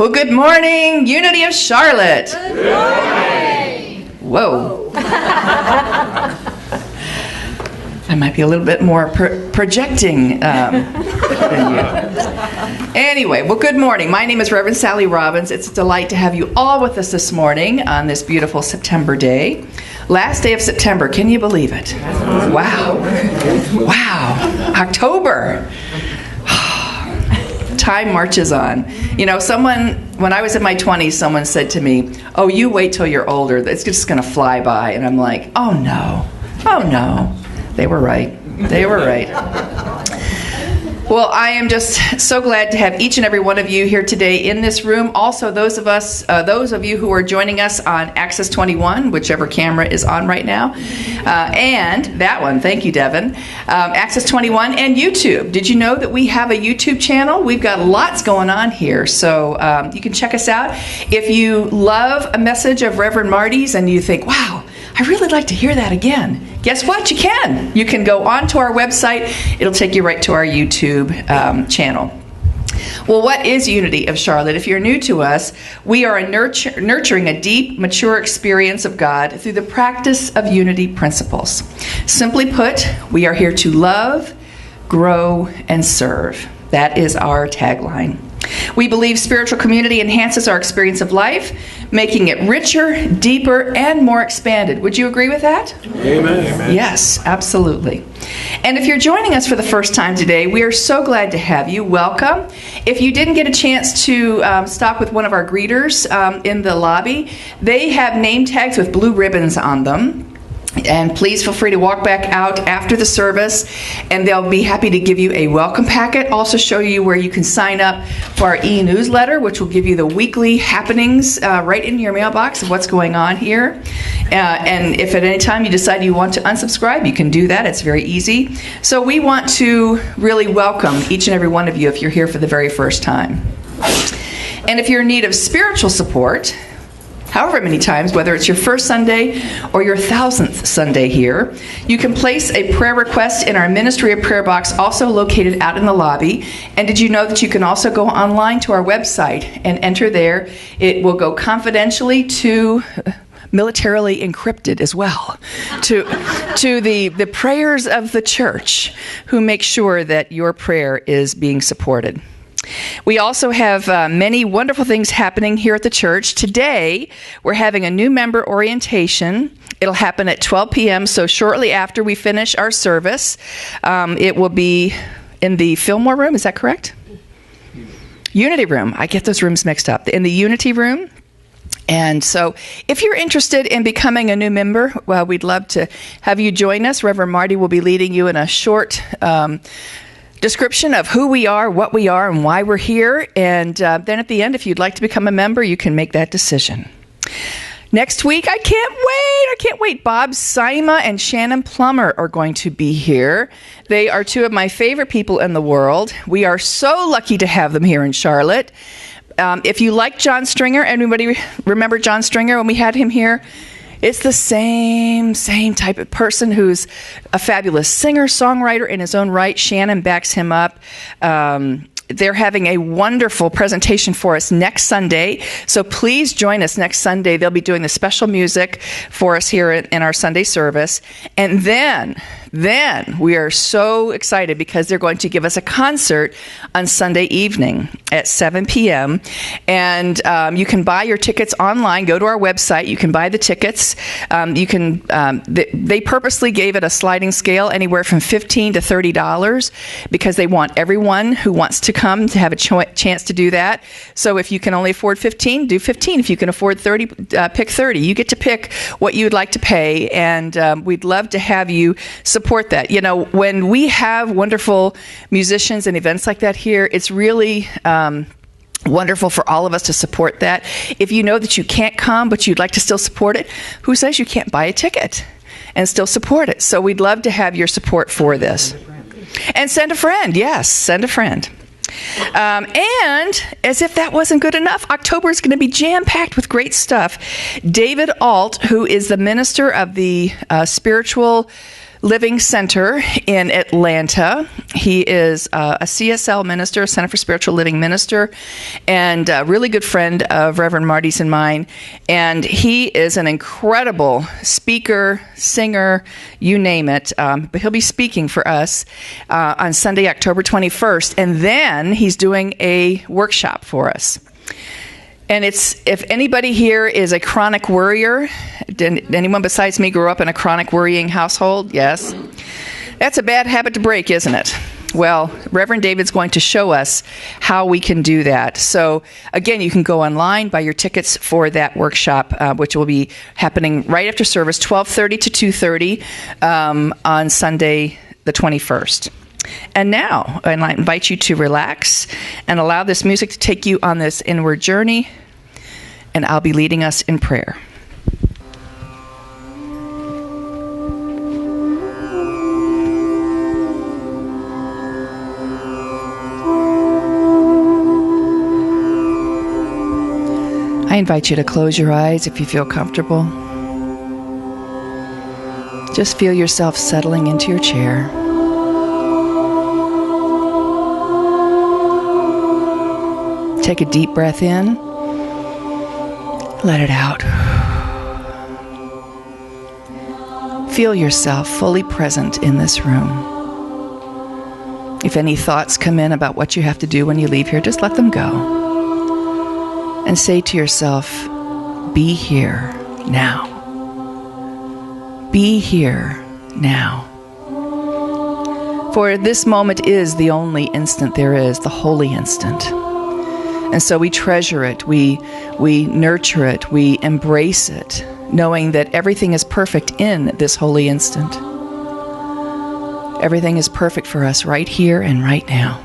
Well, good morning, Unity of Charlotte. Good morning. Whoa. I might be a little bit more projecting than you. Anyway, well, good morning. My name is Reverend Sally Robbins. It's a delight to have you all with us this morning on this beautiful September day. Last day of September. Can you believe it? Wow. Wow. October. Time marches on. You know, when I was in my 20s, someone said to me, "Oh, you wait till you're older. It's just going to fly by." And I'm like, oh no. They were right. They were right. Well, I am just so glad to have each and every one of you here today in this room. Also, those of you who are joining us on Access 21, whichever camera is on right now, and that one. Thank you, Devin. Access 21 and YouTube. Did you know that we have a YouTube channel? We've got lots going on here, so you can check us out. If you love a message of Reverend Marty's and you think, "Wow, I really like to hear that again," guess what? You can. You can go onto our website. It'll take you right to our YouTube channel. Well, what is Unity of Charlotte? If you're new to us, we are nurturing a deep, mature experience of God through the practice of unity principles. Simply put, we are here to love, grow, and serve. That is our tagline. We believe spiritual community enhances our experience of life, making it richer, deeper, and more expanded. Would you agree with that? Amen. Yes, absolutely. And if you're joining us for the first time today, we are so glad to have you. Welcome. If you didn't get a chance to stop with one of our greeters in the lobby, they have name tags with blue ribbons on them. And please feel free to walk back out after the service, and they'll be happy to give you a welcome packet. Also show you where you can sign up for our e-newsletter, which will give you the weekly happenings right in your mailbox of what's going on here. And if at any time you decide you want to unsubscribe, you can do that. It's very easy. So we want to really welcome each and every one of you if you're here for the very first time. And if you're in need of spiritual support, however many times, whether it's your first Sunday or your 1,000th Sunday here, you can place a prayer request in our Ministry of Prayer box, also located out in the lobby. And did you know that you can also go online to our website and enter there? It will go confidentially to militarily encrypted as well to the prayers of the church, who make sure that your prayer is being supported. We also have many wonderful things happening here at the church. Today, we're having a new member orientation. It'll happen at 12 p.m., so shortly after we finish our service. It will be in the Fillmore room, is that correct? Unity room. I get those rooms mixed up. In the Unity room. And so if you're interested in becoming a new member, well, we'd love to have you join us. Reverend Marty will be leading you in a short description of who we are, what we are, and why we're here. And then at the end, if you'd like to become a member, you can make that decision. Next week, I can't wait. Bob Saima and Shannon Plummer are going to be here. They are two of my favorite people in the world. We are so lucky to have them here in Charlotte. If you like John Stringer, anybody remember John Stringer when we had him here? It's the same type of person who's a fabulous singer-songwriter in his own right. Shannon backs him up. They're having a wonderful presentation for us next Sunday, so please join us next Sunday. They'll be doing the special music for us here in our Sunday service. And then we are so excited because they're going to give us a concert on Sunday evening at 7 p.m. And you can buy your tickets online. Go to our website. You can buy the tickets. They purposely gave it a sliding scale, anywhere from $15 to $30, because they want everyone who wants to come to have a chance to do that. So if you can only afford 15, do 15. If you can afford 30, pick 30. You get to pick what you'd like to pay, and we'd love to have you support that. You know, when we have wonderful musicians and events like that here, it's really wonderful for all of us to support that. If you know that you can't come, but you'd like to still support it, who says you can't buy a ticket and still support it? So we'd love to have your support for this. And send a friend. Yes, send a friend. And as if that wasn't good enough, October is going to be jam-packed with great stuff. David Alt, who is the minister of the spiritual Living Center in Atlanta. He is a CSL minister, Center for Spiritual Living minister, and a really good friend of Reverend Marty's and mine. And he is an incredible speaker, singer, you name it. But he'll be speaking for us on Sunday, October 21st. And then he's doing a workshop for us. And if anybody here is a chronic worrier, did anyone besides me grew up in a chronic worrying household? Yes. That's a bad habit to break, isn't it? Well, Reverend David's going to show us how we can do that. So, again, you can go online, buy your tickets for that workshop, which will be happening right after service, 12:30 to 2:30 on Sunday, the 21st. And now, I invite you to relax and allow this music to take you on this inward journey, and I'll be leading us in prayer. I invite you to close your eyes if you feel comfortable. Just feel yourself settling into your chair. Take a deep breath in. Let it out. Feel yourself fully present in this room. If any thoughts come in about what you have to do when you leave here, just let them go. And say to yourself, be here now. Be here now. For this moment is the only instant there is, the holy instant. And so we treasure it, we nurture it, we embrace it, knowing that everything is perfect in this holy instant. Everything is perfect for us right here and right now.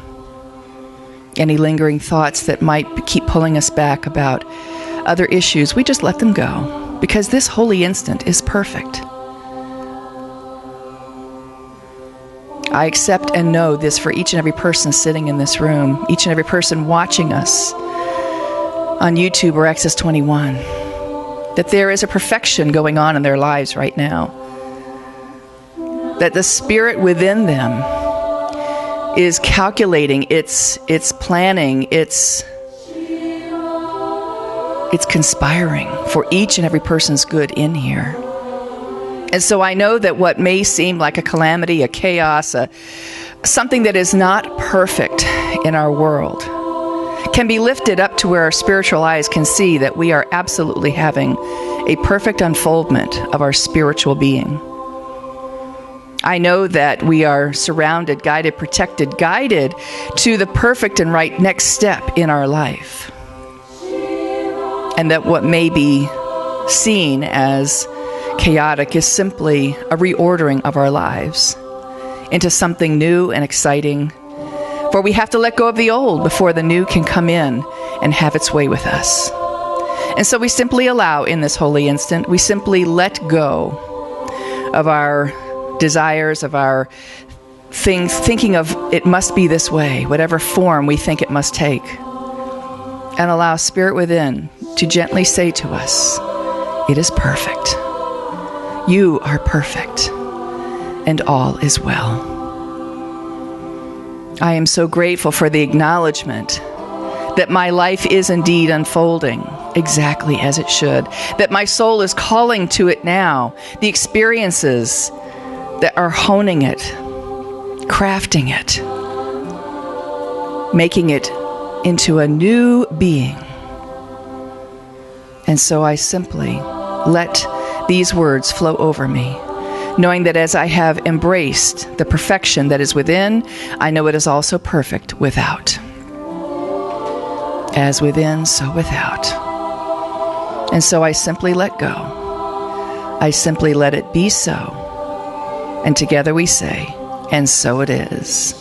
Any lingering thoughts that might keep pulling us back about other issues, we just let them go, because this holy instant is perfect. I accept and know this for each and every person sitting in this room, each and every person watching us on YouTube or Access 21, that there is a perfection going on in their lives right now, that the spirit within them is calculating, it's planning, it's conspiring for each and every person's good in here. And so I know that what may seem like a calamity, a chaos, something that is not perfect in our world can be lifted up to where our spiritual eyes can see that we are absolutely having a perfect unfoldment of our spiritual being. I know that we are surrounded, guided, protected, guided to the perfect and right next step in our life. And that what may be seen as chaotic is simply a reordering of our lives into something new and exciting. For we have to let go of the old before the new can come in and have its way with us. And so we simply allow in this holy instant, we simply let go of our desires, of our things, thinking of it must be this way, whatever form we think it must take, and allow Spirit within to gently say to us, it is perfect. You are perfect, and all is well. I am so grateful for the acknowledgement that my life is indeed unfolding exactly as it should, that my soul is calling to it now, the experiences that are honing it, crafting it, making it into a new being. And so I simply let these words flow over me, knowing that as I have embraced the perfection that is within, I know it is also perfect without. As within, so without. And so I simply let go. I simply let it be so. And together we say, and so it is.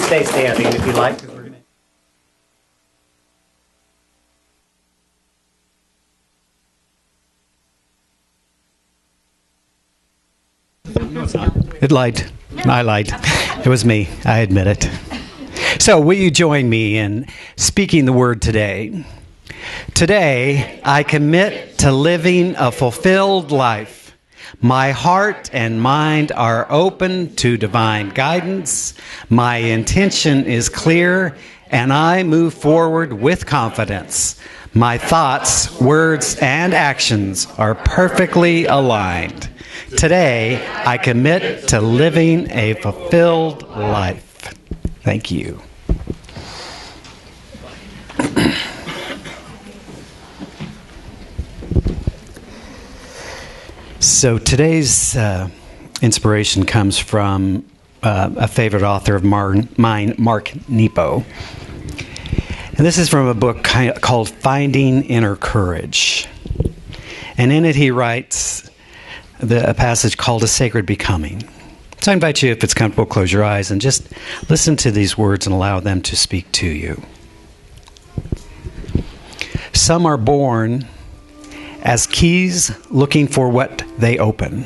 stay standing if you like. 'Cause we're gonna... It lied. I lied. It was me. I admit it. So will you join me in speaking the word today? Today, I commit to living a fulfilled life. My heart and mind are open to divine guidance. My intention is clear, and I move forward with confidence. My thoughts, words, and actions are perfectly aligned. Today, I commit to living a fulfilled life. Thank you. So today's inspiration comes from a favorite author of mine, Mark Nepo. And this is from a book called Finding Inner Courage. And in it he writes a passage called A Sacred Becoming. So I invite you, if it's comfortable, close your eyes and just listen to these words and allow them to speak to you. Some are born as keys looking for what they open.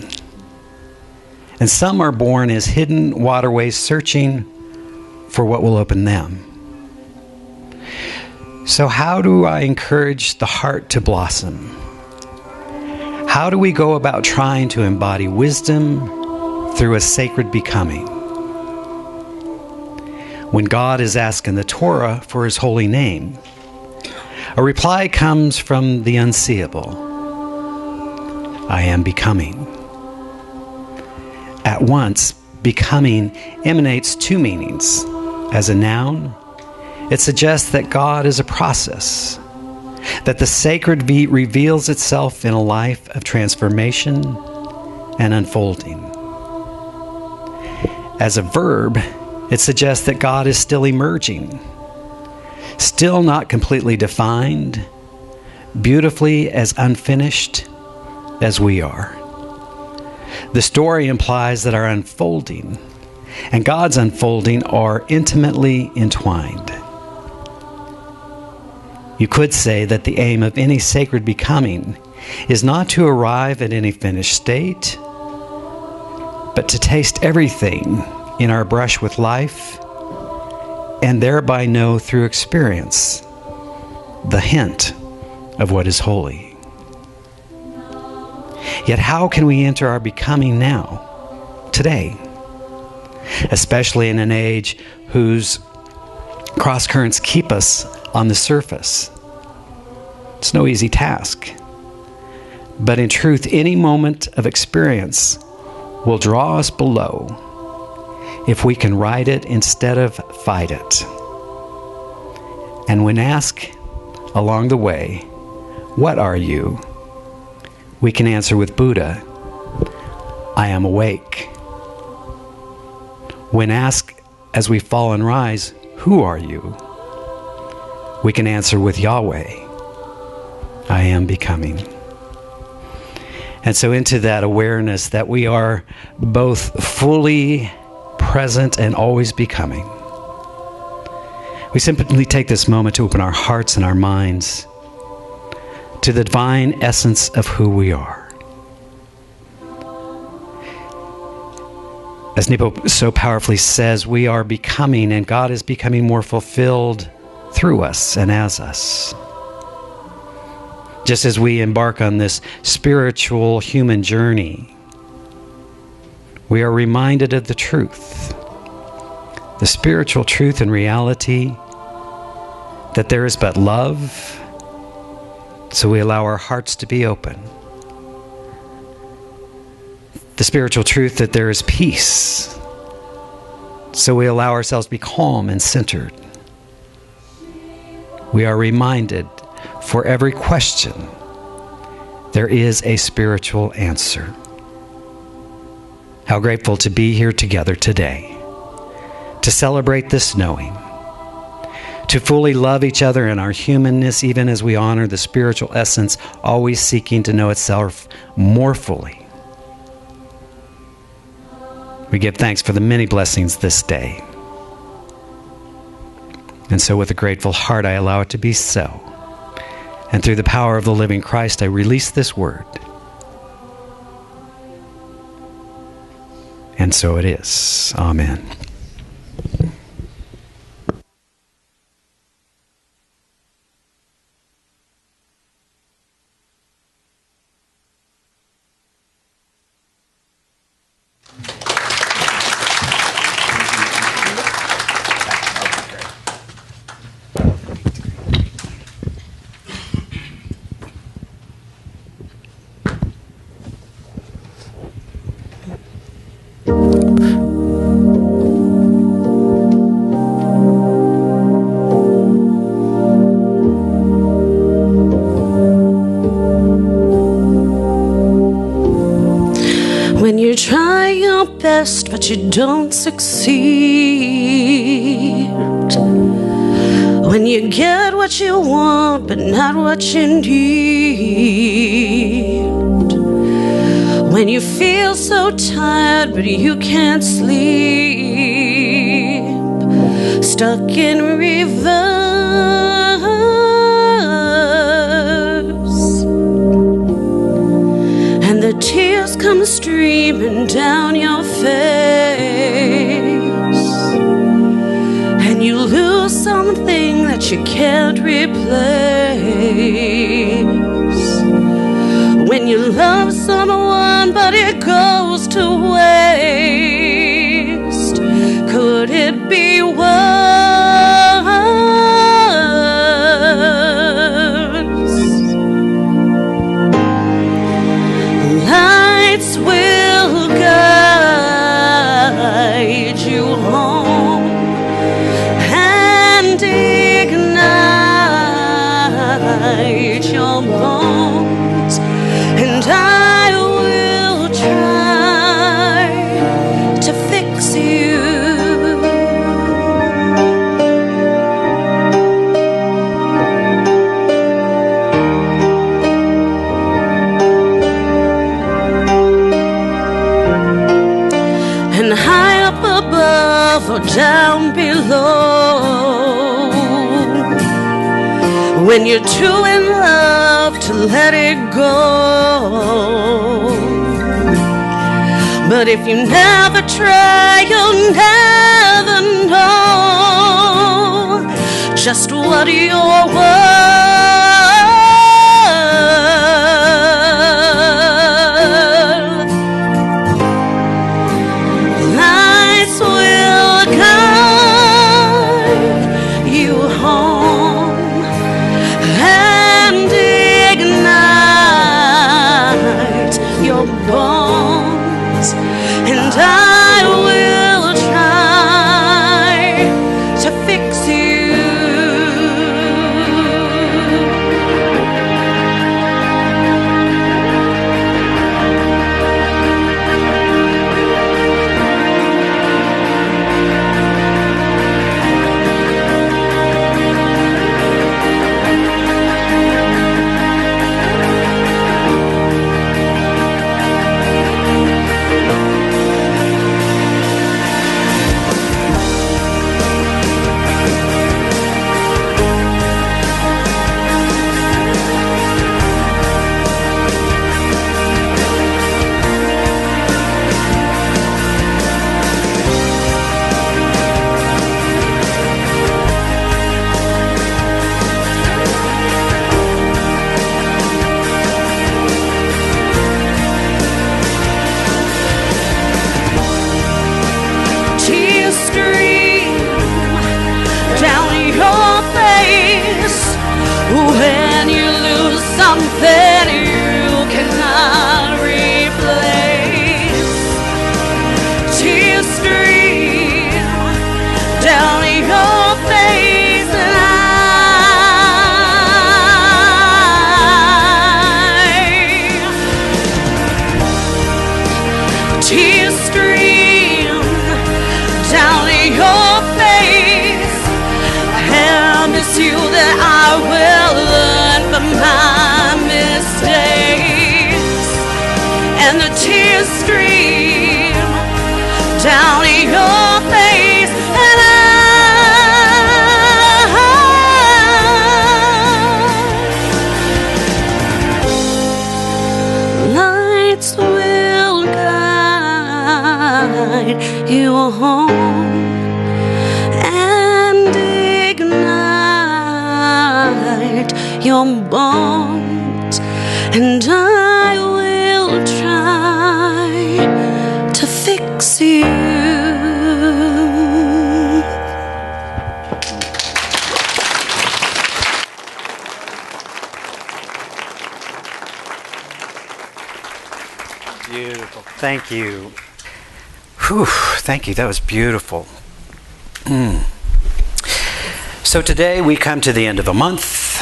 And some are born as hidden waterways searching for what will open them. So how do I encourage the heart to blossom? How do we go about trying to embody wisdom through a sacred becoming? When God is asking the Torah for his holy name, a reply comes from the unseeable. I am becoming. At once, becoming emanates two meanings. As a noun, it suggests that God is a process, that the sacred reveals itself in a life of transformation and unfolding. As a verb, it suggests that God is still emerging, still not completely defined, beautifully as unfinished as we are. The story implies that our unfolding and God's unfolding are intimately entwined. You could say that the aim of any sacred becoming is not to arrive at any finished state, but to taste everything in our brush with life and thereby know through experience the hint of what is holy. Yet how can we enter our becoming now, today? Especially in an age whose cross-currents keep us on the surface. It's no easy task. But in truth, any moment of experience will draw us below if we can ride it instead of fight it. And when asked along the way, what are you? We can answer with Buddha, I am awake. When asked as we fall and rise, who are you? We can answer with Yahweh, I am becoming. And so into that awareness that we are both fully present and always becoming, we simply take this moment to open our hearts and our minds to the divine essence of who we are. As Nepo so powerfully says, we are becoming, and God is becoming more fulfilled through us and as us. Just as we embark on this spiritual human journey, we are reminded of the truth, the spiritual truth and reality that there is but love. So we allow our hearts to be open. The spiritual truth that there is peace. So we allow ourselves to be calm and centered. We are reminded for every question, there is a spiritual answer. How grateful to be here together today, to celebrate this knowing, to fully love each other in our humanness, even as we honor the spiritual essence, always seeking to know itself more fully. We give thanks for the many blessings this day. And so with a grateful heart, I allow it to be so. And through the power of the living Christ, I release this word. And so it is. Amen. When you try your best but you don't succeed, when you get what you want but not what you need, when you feel so tired but you can't sleep, stuck in reverse, and the tears come streaming down your face, and you lose something that you can't replace. When you love someone but it goes to waste, could it be worse? Lights will guide you home and ignite your bones, and I will try to fix you. And high up above or down below, when you're too in love to let it go. But if you never try, you'll never know just what you're worth. Lights will guide you home and ignite your bones, and I will try to fix you. Tears stream down your face when you lose something you cannot replace. Tears stream down your face, and tears stream down your face. And it's you that I will learn from my mistakes. And the tears stream down your face, and I light your home and ignite your bones, and I will try to fix you. Beautiful. Thank you. Whew, thank you. That was beautiful. So today we come to the end of a month.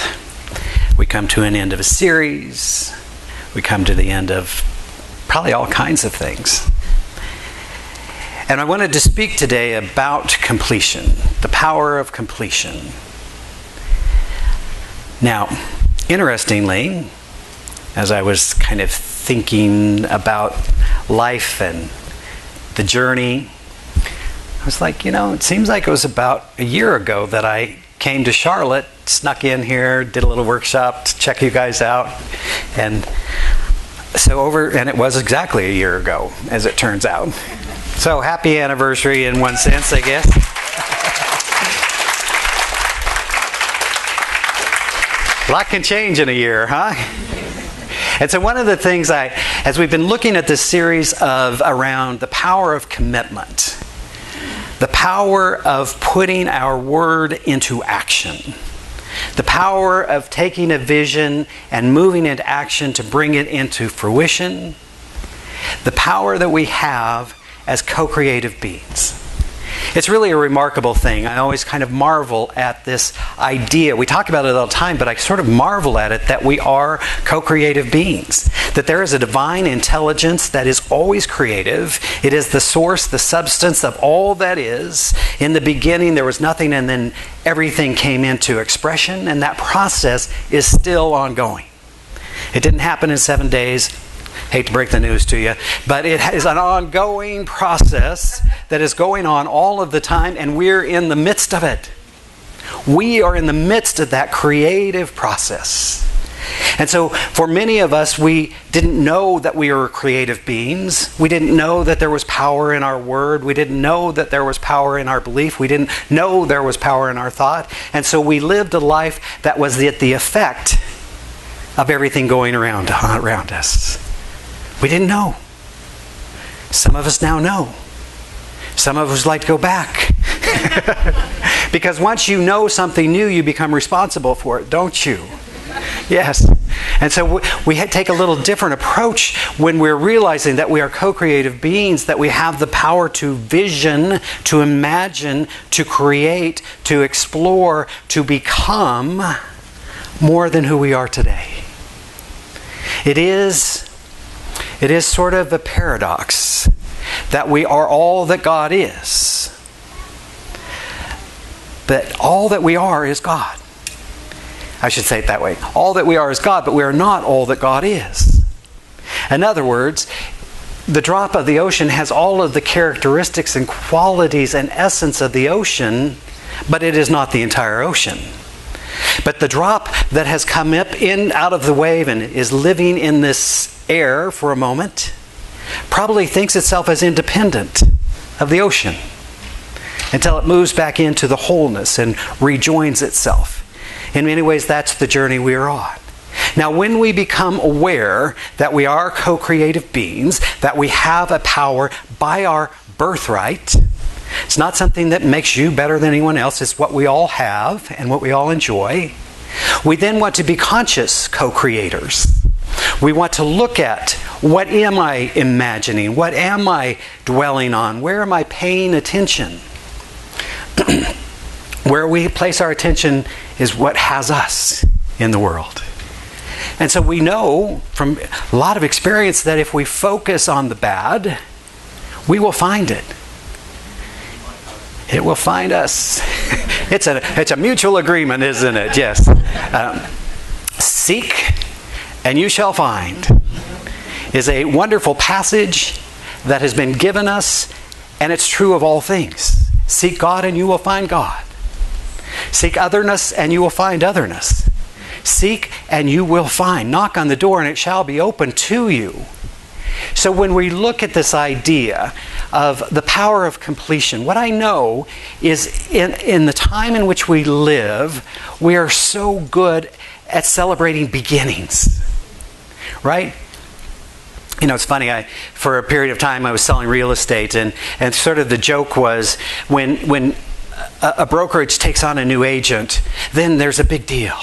We come to an end of a series. We come to the end of probably all kinds of things. And I wanted to speak today about completion, the power of completion. Now, interestingly, as I was kind of thinking about life and the journey, I was like, it seems like it was about a year ago that I came to Charlotte, snuck in here, did a little workshop to check you guys out. And it was exactly a year ago, as it turns out. So happy anniversary in one sense, I guess. A lot can change in a year, huh? And so one of the things as we've been looking at this series around the power of commitment, the power of putting our word into action, the power of taking a vision and moving into action to bring it into fruition, the power that we have as co-creative beings. It's really a remarkable thing. I always kind of marvel at this idea. We talk about it all the time, but I sort of marvel at it that we are co-creative beings. That there is a divine intelligence that is always creative. It is the source, the substance of all that is. In the beginning, there was nothing, and then everything came into expression, and that process is still ongoing. It didn't happen in 7 days. Hate to break the news to you, but it is an ongoing process that is going on all of the time, and we're in the midst of it. We are in the midst of that creative process. And so for many of us, we didn't know that we were creative beings. We didn't know that there was power in our word. We didn't know that there was power in our belief. We didn't know there was power in our thought. And so we lived a life that was the effect of everything going around us. We didn't know. Some of us now know. Some of us like to go back. Because once you know something new, you become responsible for it, don't you? Yes. And so we take a little different approach when we're realizing that we are co-creative beings, that we have the power to vision, to imagine, to create, to explore, to become more than who we are today. It is sort of a paradox that we are all that God is. But all that we are is God. I should say it that way. All that we are is God, but we are not all that God is. In other words, the drop of the ocean has all of the characteristics and qualities and essence of the ocean, but it is not the entire ocean. But the drop that has come up out of the wave and is living in this air for a moment probably thinks itself as independent of the ocean until it moves back into the wholeness and rejoins itself. In many ways, that's the journey we are on. Now, when we become aware that we are co-creative beings, that we have a power by our birthright, it's not something that makes you better than anyone else. It's what we all have and what we all enjoy. We then want to be conscious co-creators. We want to look at, what am I imagining? What am I dwelling on? Where am I paying attention? Where we place our attention is what has us in the world. And so we know from a lot of experience that if we focus on the bad, we will find it. It will find us. It's a mutual agreement, isn't it? Yes. Seek and you shall find is a wonderful passage that has been given us, and it's true of all things. Seek God and you will find God. Seek otherness and you will find otherness. Seek and you will find. Knock on the door and it shall be open to you. So when we look at this idea of the power of completion, what I know is in the time in which we live, we are so good at celebrating beginnings, right? You know, it's funny, for a period of time I was selling real estate, and sort of the joke was when a brokerage takes on a new agent, then there's a big deal.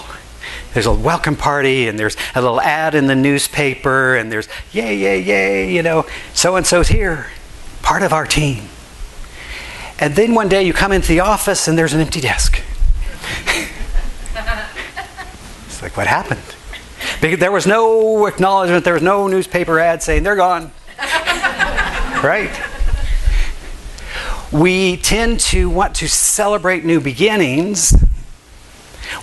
There's a welcome party, and there's a little ad in the newspaper, and there's yay, yay, yay, you know, so-and-so's here, part of our team. And then one day you come into the office and there's an empty desk. It's like, what happened? Because there was no acknowledgement, there was no newspaper ad saying they're gone. Right? We tend to want to celebrate new beginnings.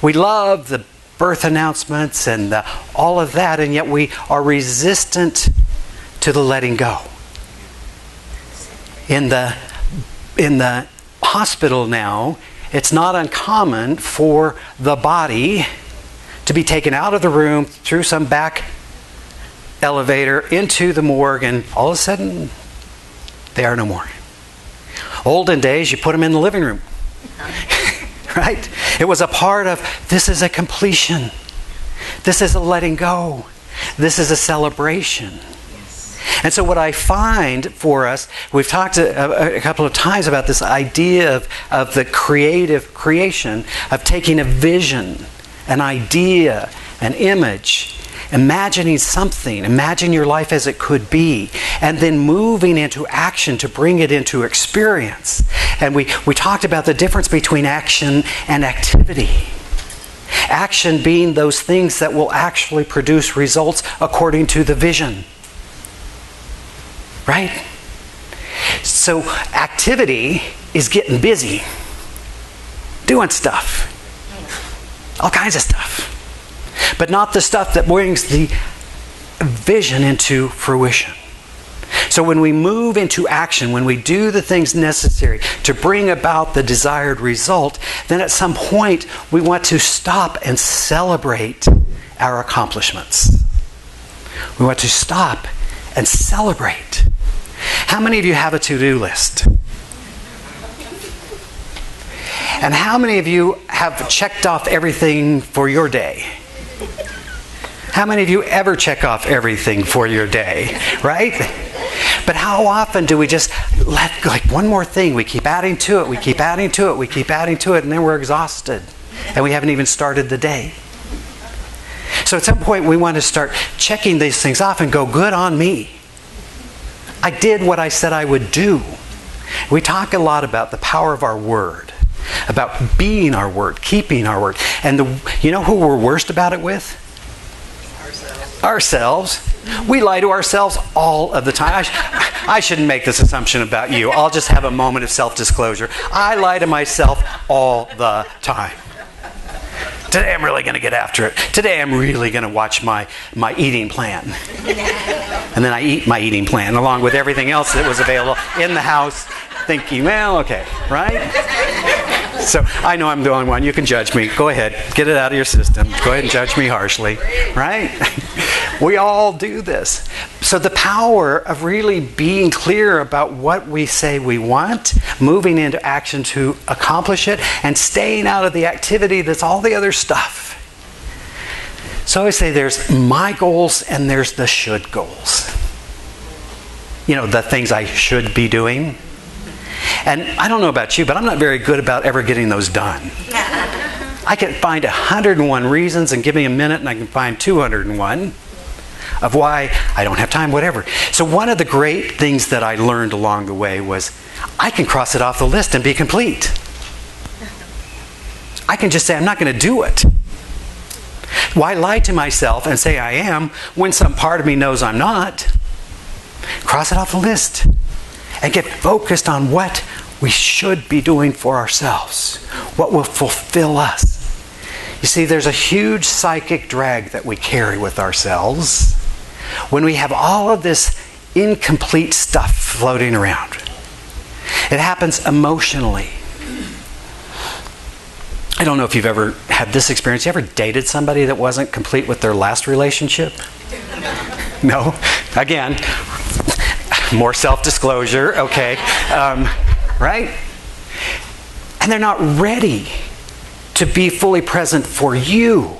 We love the birth announcements and all of that, and yet we are resistant to the letting go. In the hospital now, it's not uncommon for the body to be taken out of the room through some back elevator into the morgue, and all of a sudden they are no more. Olden days, you put them in the living room. Right? It was a part of, this is a completion. This is a letting go. This is a celebration. And so what I find for us, we've talked a couple of times about this idea of the creative creation, of taking a vision, an idea, an image, imagining something, imagine your life as it could be, and then moving into action to bring it into experience. And we talked about the difference between action and activity. Action being those things that will actually produce results according to the vision. Right? So activity is getting busy, doing stuff, all kinds of stuff, but not the stuff that brings the vision into fruition. So when we move into action, when we do the things necessary to bring about the desired result, then at some point we want to stop and celebrate our accomplishments. We want to stop and celebrate. How many of you have a to-do list? And how many of you have checked off everything for your day? How many of you ever check off everything for your day, right? But how often do we just let, like, one more thing, we keep adding to it, we keep adding to it, we keep adding to it, and then we're exhausted, and we haven't even started the day. So at some point we want to start checking these things off and go, good on me. I did what I said I would do. We talk a lot about the power of our word, about being our word, keeping our word. And you know who we're worst about it with? Ourselves. We lie to ourselves all of the time. I shouldn't make this assumption about you. I'll just have a moment of self-disclosure. I lie to myself all the time. Today I'm really going to get after it. Today I'm really going to watch my eating plan. And then I eat my eating plan along with everything else that was available in the house, thinking, well, okay, right? So I know I'm the only one. You can judge me. Go ahead. Get it out of your system. Go ahead and judge me harshly, right? We all do this. So the power of really being clear about what we say we want, moving into action to accomplish it, and staying out of the activity that's all the other stuff. So I always say there's my goals and there's the should goals. You know, the things I should be doing. And I don't know about you, but I'm not very good about ever getting those done. I can find 101 reasons, and give me a minute and I can find 201 of why I don't have time, whatever. So one of the great things that I learned along the way was I can cross it off the list and be complete. I can just say I'm not going to do it. Why lie to myself and say I am when some part of me knows I'm not? Cross it off the list and get focused on what we should be doing for ourselves, what will fulfill us. You see, there's a huge psychic drag that we carry with ourselves when we have all of this incomplete stuff floating around. It happens emotionally. I don't know if you've ever had this experience. You ever dated somebody that wasn't complete with their last relationship? No? Again, More self-disclosure, okay. Right? And they're not ready to be fully present for you.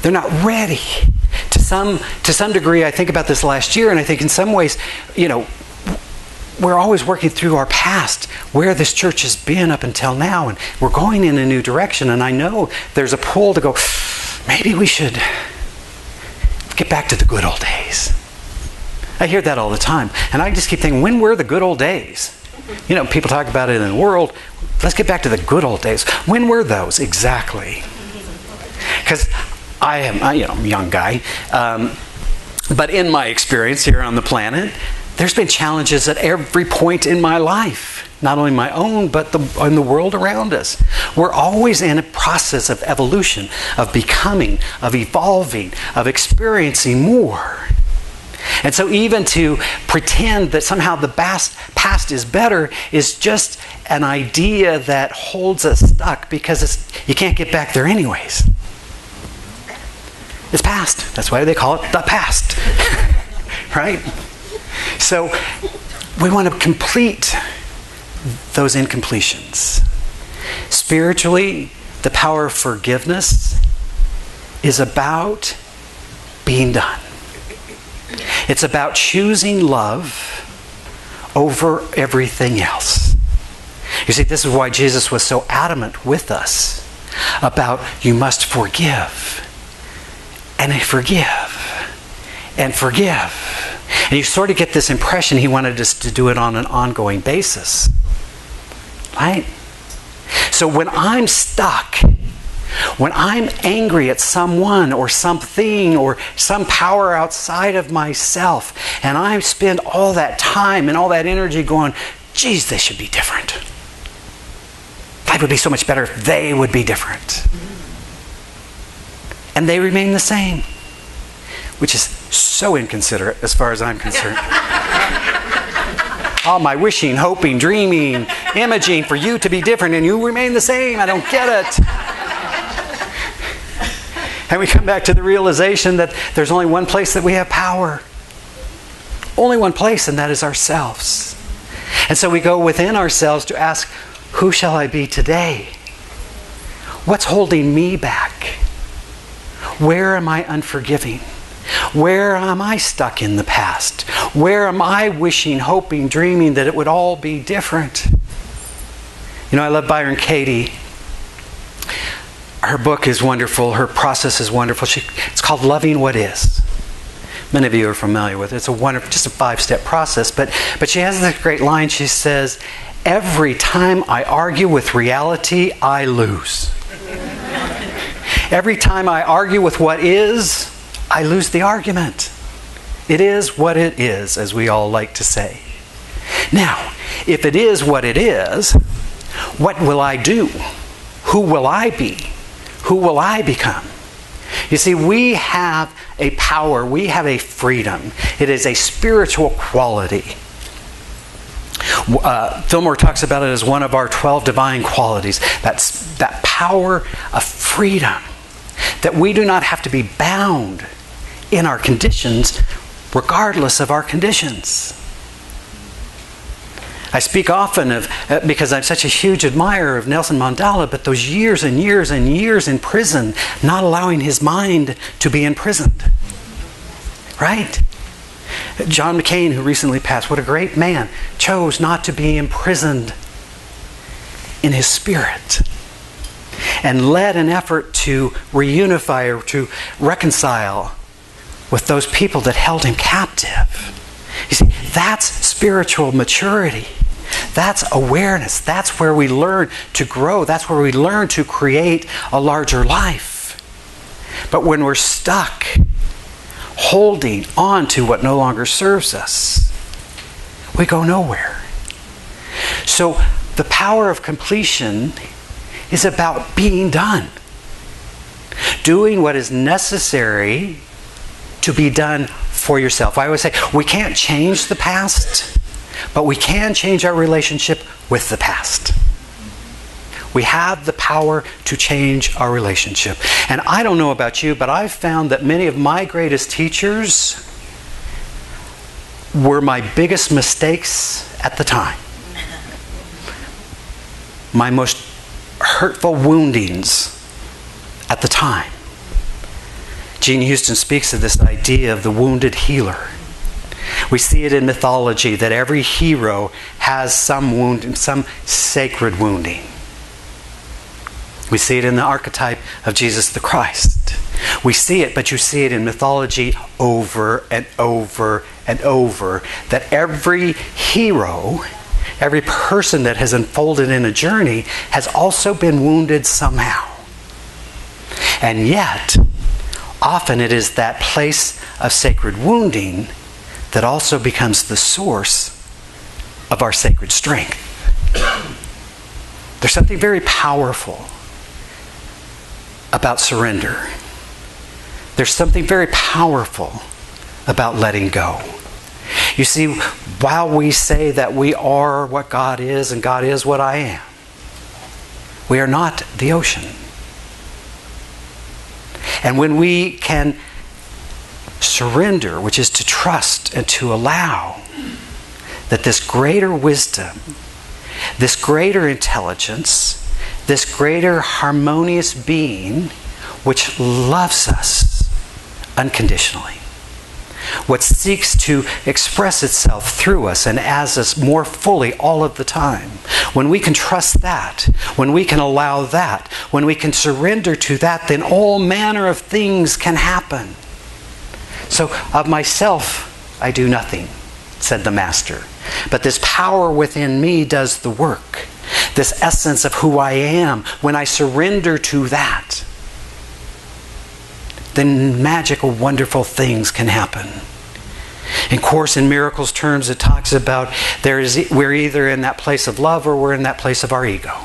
They're not ready. To some degree, I think about this last year, and I think in some ways, we're always working through our past, where this church has been up until now, and we're going in a new direction. And I know there's a pull to go, maybe we should get back to the good old days. I hear that all the time. And I just keep thinking, when were the good old days? People talk about it in the world. Let's get back to the good old days. When were those exactly? Because I'm a young guy. But in my experience here on the planet, there's been challenges at every point in my life. Not only my own, but in the world around us. We're always in a process of evolution, of becoming, of evolving, of experiencing more. And so even to pretend that somehow the past is better is just an idea that holds us stuck, because you can't get back there anyways. It's past. That's why they call it the past. Right? So we want to complete those incompletions. Spiritually, the power of forgiveness is about being done. It's about choosing love over everything else. You see, this is why Jesus was so adamant with us about you must forgive and forgive and forgive. And you sort of get this impression he wanted us to do it on an ongoing basis. Right? So when I'm stuck, when I'm angry at someone or something or some power outside of myself, and I spend all that time and all that energy going, geez, they should be different. Life would be so much better if they would be different. And they remain the same, which is so inconsiderate as far as I'm concerned. All my wishing, hoping, dreaming, imaging for you to be different, and you remain the same. I don't get it. And we come back to the realization that there's only one place that we have power. Only one place, and that is ourselves. And so we go within ourselves to ask, who shall I be today? What's holding me back? Where am I unforgiving? Where am I stuck in the past? Where am I wishing, hoping, dreaming that it would all be different? I love Byron Katie. Her book is wonderful. Her process is wonderful. It's called Loving What Is. Many of you are familiar with it. It's a wonderful, just a 5-step process. But she has this great line. She says, every time I argue with reality, I lose. Every time I argue with what is, I lose the argument. It is what it is, as we all like to say. Now, if it is what it is, what will I do? Who will I be? Who will I become? You see, we have a power, we have a freedom. It is a spiritual quality. Fillmore talks about it as one of our 12 divine qualities. That's that power of freedom. That we do not have to be bound in our conditions, regardless of our conditions. I speak often of, because I'm such a huge admirer of Nelson Mandela, but those years and years and years in prison, not allowing his mind to be imprisoned. Right? John McCain, who recently passed, what a great man, chose not to be imprisoned in his spirit and led an effort to reunify or to reconcile with those people that held him captive. You see, that's spiritual maturity. That's awareness. That's where we learn to grow. That's where we learn to create a larger life. But when we're stuck, holding on to what no longer serves us, we go nowhere. So the power of completion is about being done. Doing what is necessary to be done for yourself. I always say, we can't change the past, but we can change our relationship with the past. We have the power to change our relationship. And I don't know about you, but I've found that many of my greatest teachers were my biggest mistakes at the time. My most hurtful woundings at the time. Gene Houston speaks of this idea of the wounded healer. We see it in mythology that every hero has some wound, some sacred wounding. We see it in the archetype of Jesus the Christ. We see it, but you see it in mythology over and over and over, that every hero, every person that has unfolded in a journey has also been wounded somehow. And yet, often it is that place of sacred wounding that also becomes the source of our sacred strength. There's something very powerful about surrender. There's something very powerful about letting go. You see, while we say that we are what God is and God is what I am, we are not the ocean. And when we can surrender, which is to trust and to allow that this greater wisdom, this greater intelligence, this greater harmonious being, which loves us unconditionally, what seeks to express itself through us and as us more fully all of the time, when we can trust that, when we can allow that, when we can surrender to that, then all manner of things can happen. So, of myself I do nothing, said the Master, but this power within me does the work. This essence of who I am, when I surrender to that, then magical, wonderful things can happen. In Course in Miracles terms, it talks about we're either in that place of love or we're in that place of our ego.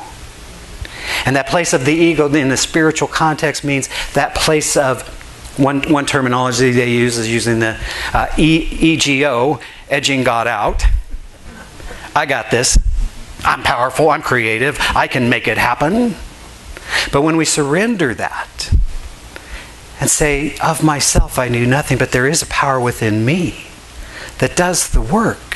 And that place of the ego in the spiritual context means that place of, one terminology they use is using the EGO, edging God out. I got this. I'm powerful. I'm creative. I can make it happen. But when we surrender that and say, of myself I knew nothing, but there is a power within me that does the work,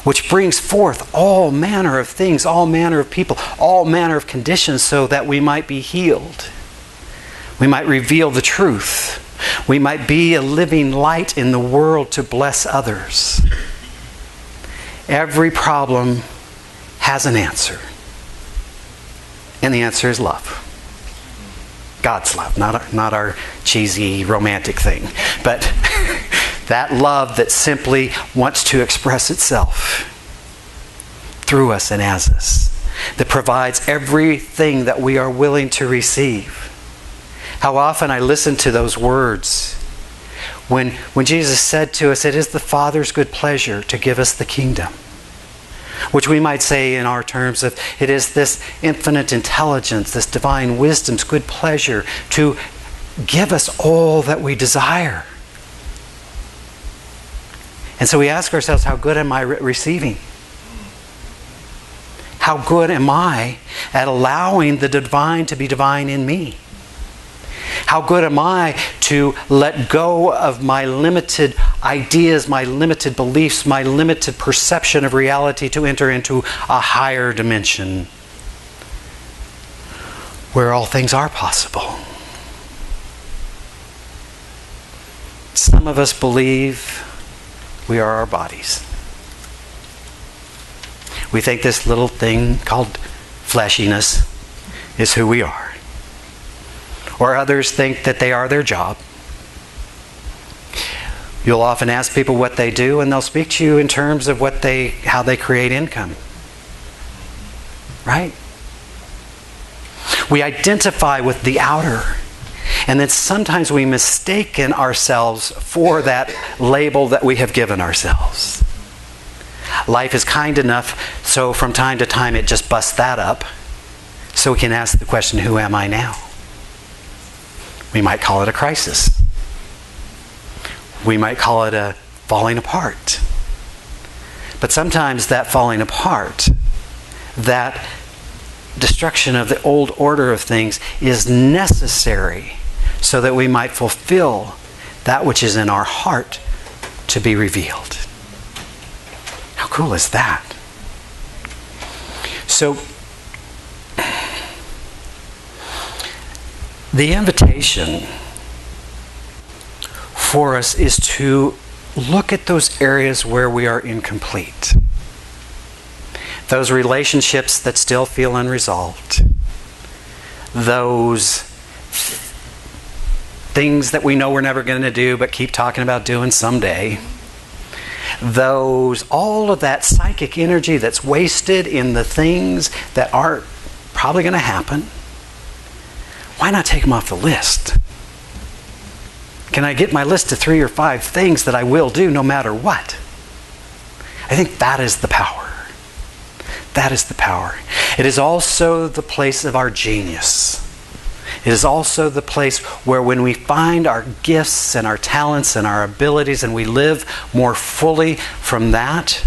which brings forth all manner of things, all manner of people, all manner of conditions so that we might be healed. We might reveal the truth. We might be a living light in the world to bless others. Every problem has an answer. And the answer is love. God's love, not our cheesy romantic thing. But that love that simply wants to express itself through us and as us. That provides everything that we are willing to receive. How often I listen to those words when Jesus said to us, it is the Father's good pleasure to give us the kingdom. Which we might say in our terms of, it is this infinite intelligence, this divine wisdom's good pleasure to give us all that we desire. And so we ask ourselves, how good am I receiving? How good am I at allowing the divine to be divine in me? How good am I to let go of my limited ideas, my limited beliefs, my limited perception of reality to enter into a higher dimension where all things are possible? Some of us believe we are our bodies. We think this little thing called fleshiness is who we are. Or others think that they are their job. You'll often ask people what they do, and they'll speak to you in terms of how they create income. Right? We identify with the outer, and then sometimes we mistaken ourselves for that label that we have given ourselves. Life is kind enough, so from time to time it just busts that up, so we can ask the question, who am I now? We might call it a crisis. We might call it a falling apart. But sometimes that falling apart, that destruction of the old order of things is necessary so that we might fulfill that which is in our heart to be revealed. cool is that? So, the invitation for us is to look at those areas where we are incomplete. Those relationships that still feel unresolved. Those things that we know we're never going to do but keep talking about doing someday. All of that psychic energy that's wasted in the things that aren't probably going to happen. Why not take them off the list? Can I get my list of 3 or 5 things that I will do no matter what? I think that is the power. That is the power. It is also the place of our genius. It is also the place where when we find our gifts and our talents and our abilities and we live more fully from that,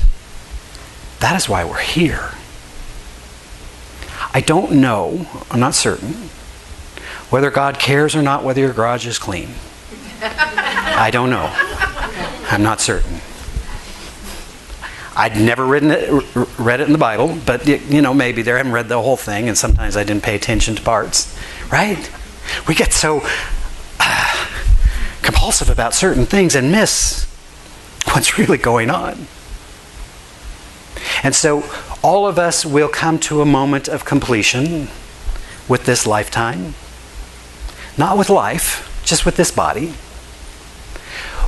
that is why we're here. I don't know, I'm not certain, whether God cares or not whether your garage is clean. I don't know. I'm not certain. I'd never read it in the Bible, but maybe there I haven't read the whole thing, and sometimes I didn't pay attention to parts. Right? We get so compulsive about certain things and miss what's really going on. And so all of us will come to a moment of completion with this lifetime. Not with life, just with this body.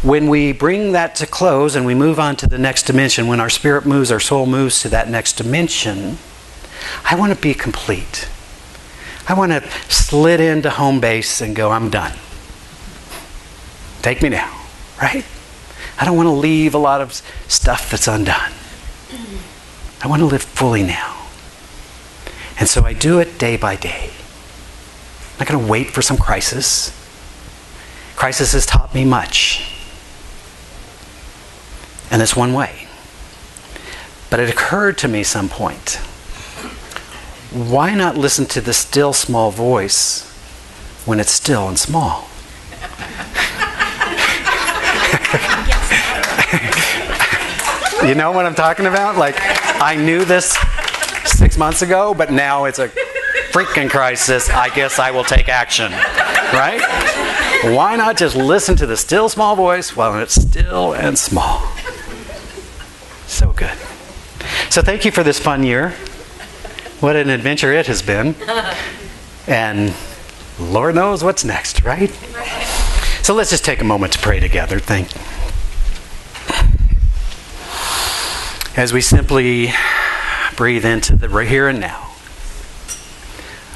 When we bring that to close and we move on to the next dimension, when our spirit moves, our soul moves to that next dimension, I want to be complete. I want to slid into home base and go, I'm done. Take me now, right? I don't want to leave a lot of stuff that's undone. I want to live fully now. And so I do it day by day. I'm not going to wait for some crisis. Crisis has taught me much. And it's one way. But it occurred to me some point, why not listen to the still small voice when it's still and small? You know what I'm talking about? Like, I knew this 6 months ago, but now it's a freaking crisis. I guess I will take action. Right? Why not just listen to the still small voice while it's still and small? So good. So thank you for this fun year. What an adventure it has been. And Lord knows what's next, right? So let's just take a moment to pray together. Thank you. As we simply breathe into the here and now,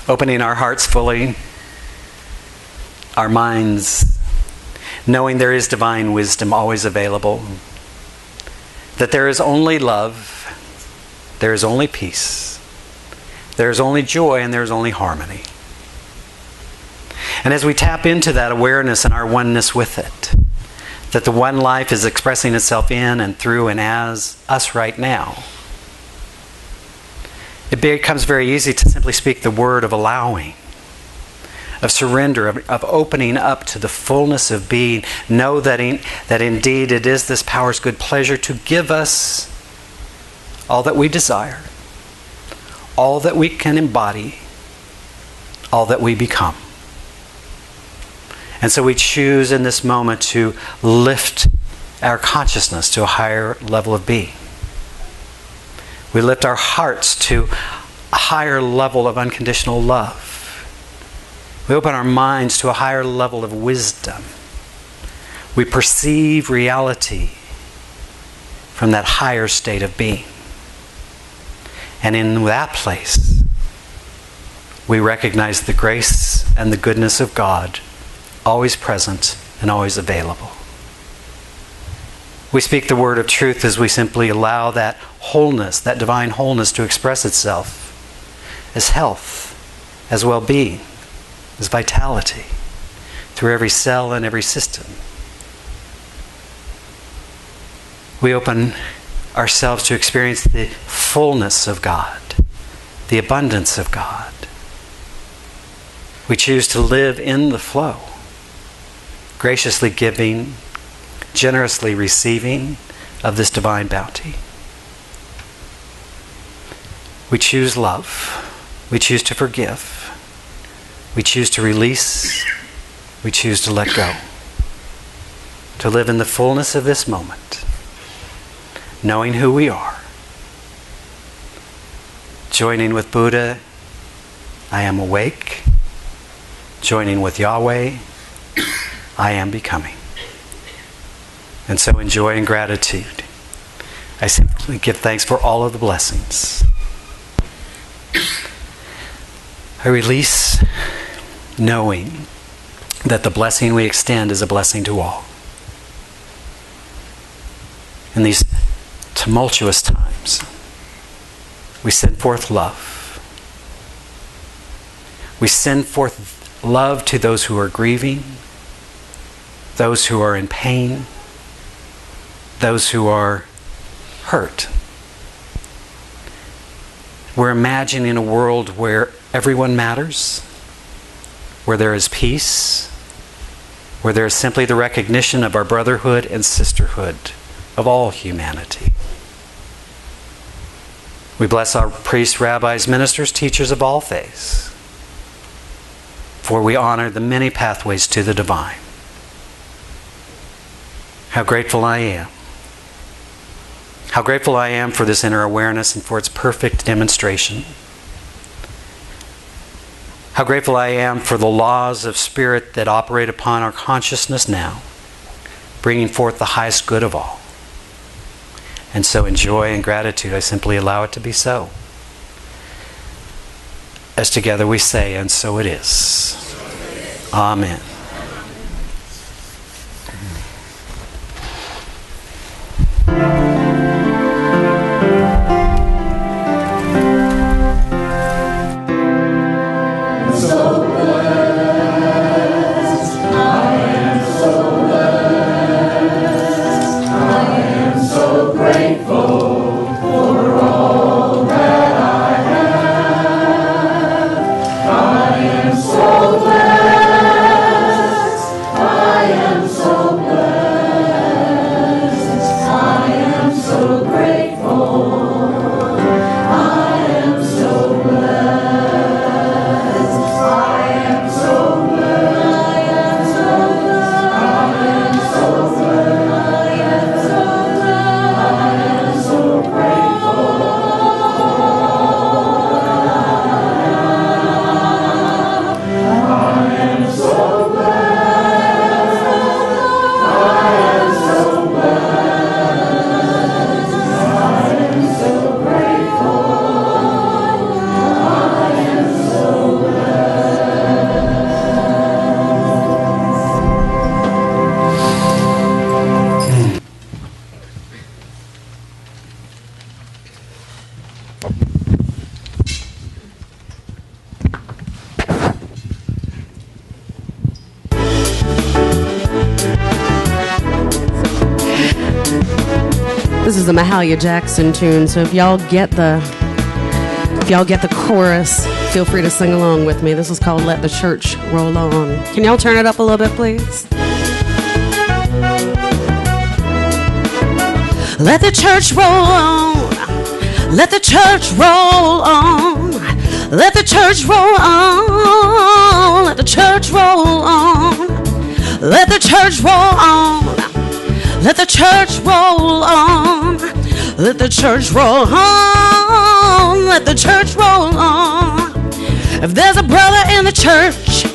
opening our hearts fully, our minds, knowing there is divine wisdom always available, that there is only love, there is only peace, there is only joy, and there is only harmony. And as we tap into that awareness and our oneness with it, that the one life is expressing itself in and through and as us right now, it becomes very easy to simply speak the word of allowing, of surrender, of opening up to the fullness of being. Know that indeed it is this power's good pleasure to give us all that we desire, all that we can embody, all that we become. And so we choose in this moment to lift our consciousness to a higher level of being. We lift our hearts to a higher level of unconditional love. We open our minds to a higher level of wisdom. We perceive reality from that higher state of being. And in that place, we recognize the grace and the goodness of God, always present and always available. We speak the word of truth as we simply allow that wholeness, that divine wholeness, to express itself as health, as well-being, as vitality, through every cell and every system. We open ourselves to experience the fullness of God, the abundance of God. We choose to live in the flow, graciously giving, generously receiving of this divine bounty. We choose love. We choose to forgive. We choose to release. We choose to let go. To live in the fullness of this moment, knowing who we are. Joining with Buddha, I am awake. Joining with Yahweh, I am becoming. And so in joy and gratitude, I simply give thanks for all of the blessings. I release knowing that the blessing we extend is a blessing to all. In these tumultuous times, we send forth love. We send forth love to those who are grieving, those who are in pain, those who are hurt. We're imagining a world where everyone matters, where there is peace, where there is simply the recognition of our brotherhood and sisterhood of all humanity. We bless our priests, rabbis, ministers, teachers of all faiths, for we honor the many pathways to the divine. How grateful I am. How grateful I am for this inner awareness and for its perfect demonstration. How grateful I am for the laws of spirit that operate upon our consciousness now, bringing forth the highest good of all. And so in joy and gratitude, I simply allow it to be so. As together we say, and so it is. Amen. This is a Mahalia Jackson tune, so if y'all get the chorus, feel free to sing along with me. This is called Let the Church Roll On. Can y'all turn it up a little bit, please? Let the church roll on. Let the church roll on. Let the church roll on. Let the church roll on. Let the church roll on. Let the church roll on. Let the church roll on. Let the church roll on. If there's a brother in the church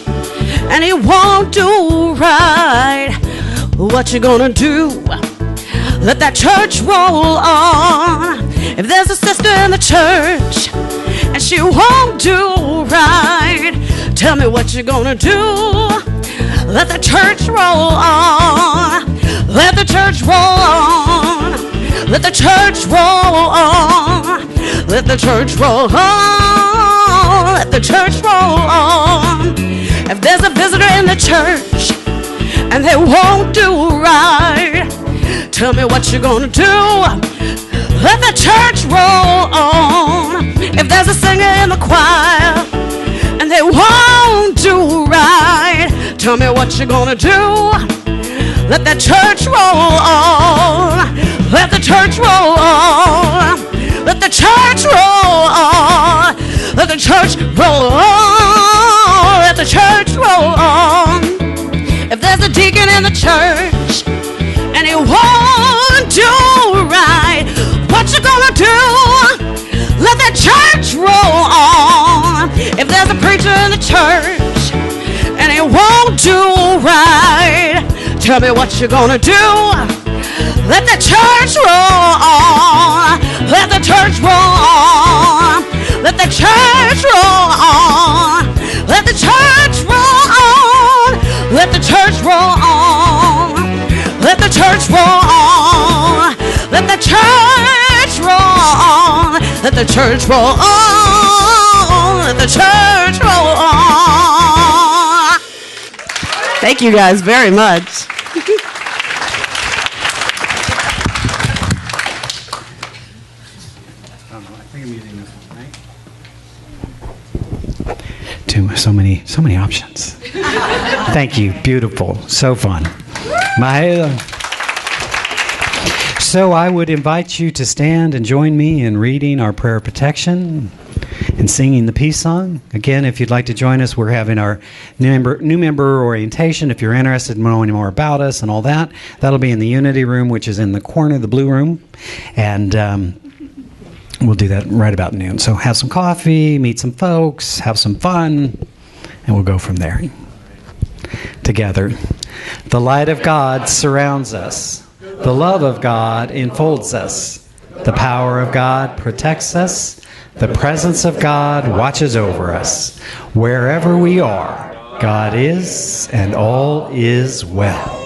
and he won't do right, what you gonna do? Let that church roll on. If there's a sister in the church and she won't do right, tell me what you gonna do? Let the church roll on. Let the church roll on. Let the church roll on. Let the church roll on. Let the church roll on. If there's a visitor in the church and they won't do right, tell me what you're gonna do. Let the church roll on. If there's a singer in the choir and they won't do right, tell me what you're gonna do. Let that church roll on. Let the church roll on. Let the church roll on. church roll on. Let the church roll on. If there's a deacon in the church and he won't do right, what you gonna do? Let the church roll on. If there's a preacher in the church and he won't do right, tell me what you gonna do. Let the church roll on. Let the church roll on. Let the church roll on. Let the church roll on. Let the church roll on. Let the church roll on. Let the church roll on. Let the church roll on. Let the church roll on. Thank you guys very much. So many options. Thank you. Beautiful. So fun. So I would invite you to stand and join me in reading our prayer of protection and singing the peace song. Again, if you'd like to join us, we're having our new member orientation. If you're interested in knowing more about us and all that, that'll be in the Unity Room, which is in the corner of the blue room. And we'll do that right about noon. So have some coffee, meet some folks, have some fun, and we'll go from there. Together. The light of God surrounds us. The love of God enfolds us. The power of God protects us. The presence of God watches over us. Wherever we are, God is, and all is well.